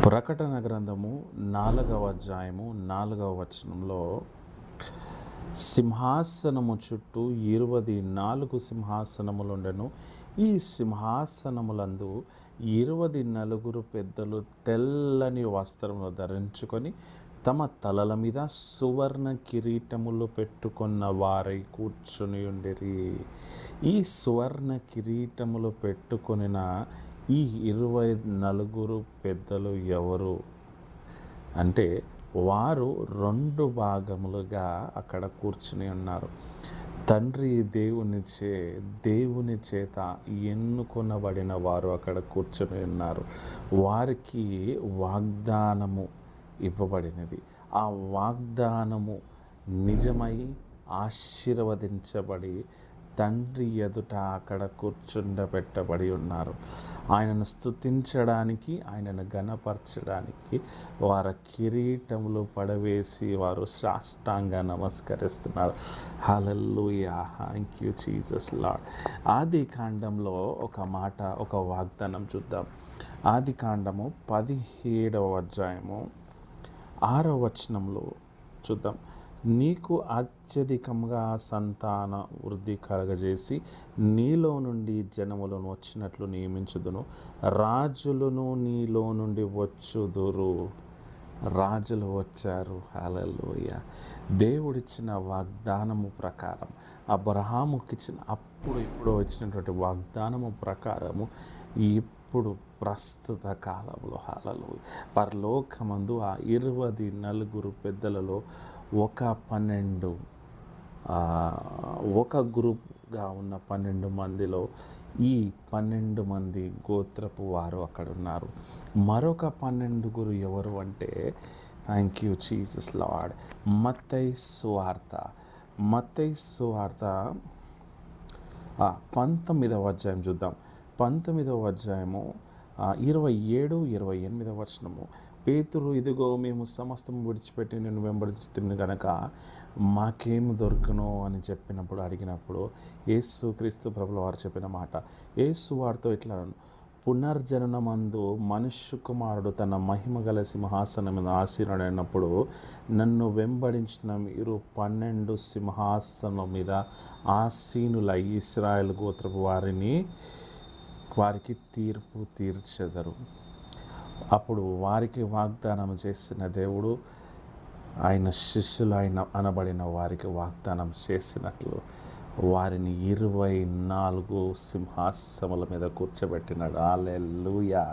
ప్రకటన గ్రంథము 4వ అధ్యాయము 4వ వచనంలో సింహాసనము చుట్టూ 24 సింహాసనములుండెను. ఈ సింహాసనములందు 24 పెద్దలు తెల్లని వస్త్రములు ధరించుకొని తమ తలల మీద సువర్ణ కిరీటములు పెట్టుకున్న వారై కూర్చుని ఉండిరి. ఈ సువర్ణ కిరీటములు పెట్టుకొనిన ఈ 24 పెద్దలు ఎవరు అంటే వారు 2 భాగములుగా అక్కడ కూర్చుని ఉన్నారు. తండ్రి దేవుని చేత ఎన్నుకొనబడిన వారు అక్కడ కూర్చుని ఉన్నారు. వారికి వాగ్దానము ఇవ్వబడినది. ఆ వాగ్దానము నిజమై ఆశీర్వదించబడి తండ్రి ఎదుట అక్కడ కూర్చుండబెట్టబడి ఉన్నారు. ఆయనను స్తుతించడానికి, ఆయనను ఘనపరచడానికి వారి కిరీటములు పడవేసి వారు సాష్టాంగ నమస్కరిస్తున్నారు. హల్లెలూయా, థ్యాంక్ యూ జీసస్ లార్డ్. ఆది కాండంలో ఒక వాగ్దానం చూద్దాం. ఆది కాండము 17వ అధ్యాయము 6వ వచనంలో చూద్దాం. నీకు అత్యధికంగా సంతాన వృద్ధి కలగజేసి నీలో నుండి జనములను వచ్చినట్లు నియమించుదును, రాజులను నీలో నుండి వచ్చుదురు. రాజులు వచ్చారు. హల్లెలూయా. దేవుడిచ్చిన వాగ్దానము ప్రకారం, అబ్రహాముకి ఇచ్చిన ఇప్పుడు వచ్చినటువంటి వాగ్దానము ప్రకారము ఇప్పుడు ప్రస్తుత కాలంలో హల్లెలూయా పరలోకమందు ఆ 24 పెద్దలలో ఒక గ్రూప్గా ఉన్న 12 మందిలో ఈ 12 మంది గోత్రపు వారు అక్కడ ఉన్నారు. మరొక 12 ఎవరు అంటే, థ్యాంక్ యూ జీసస్ లార్డ్, మత్తయి సువార్త 19వ అధ్యాయం చూద్దాం. 19వ అధ్యాయము 27-28 వచనము. పేతురు, ఇదిగో మేము సమస్తము విడిచిపెట్టి నేను వెంబడించుతున్న గనక మాకేమి దొరుకును అని అడిగినప్పుడు యేసు క్రీస్తు ప్రభుల వారు చెప్పిన మాట, యేసు వారితో ఇట్లా, పునర్జననమందు మనుష్య కుమారుడు తన మహిమ గల సింహాసనం మీద ఆసీనుడైనప్పుడు నన్ను వెంబడించిన మీరు 12 సింహాసనం మీద ఆసీనులై ఇశ్రాయేలు గోత్రపు వారికి తీర్పు తీర్చెదరు. అప్పుడు వారికి వాగ్దానం చేసిన దేవుడు ఆయన శిష్యులు అనబడిన వారికి వాగ్దానం చేసినట్లు వారిని 24 సింహాసనముల మీద కూర్చోబెట్టినాడు. హల్లెలూయా.